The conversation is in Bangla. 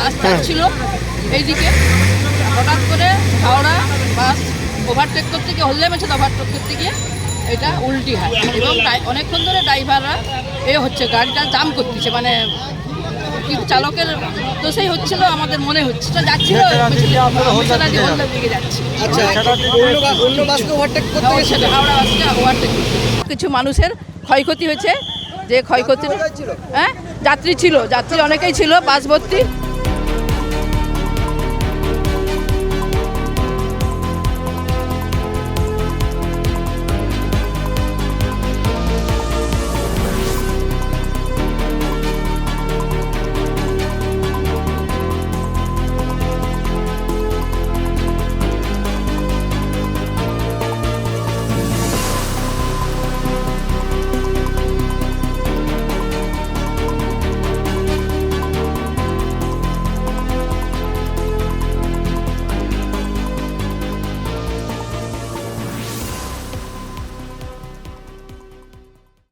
আসছিল এইদিকে, হঠাৎ করে হাওড়া বাস ওভারটেক করতে গিয়ে হলদিয়া মেছে ওভারটেক করতে গিয়ে এটা উল্টি হয় এবং অনেকক্ষণ ধরে ড্রাইভাররা হচ্ছে গাড়িটা জাম করতেছে, মানে চালকের দোষেই হচ্ছিল আমাদের মনে হচ্ছে, যাচ্ছিল দিকে যাচ্ছে হাওড়া বাসকে ওভারটেক। কিছু মানুষের ক্ষয়ক্ষতি হয়েছে, যে ক্ষয়ক্ষতি যাত্রী ছিল, যাত্রী অনেকেই ছিল, বাস ভর্তি।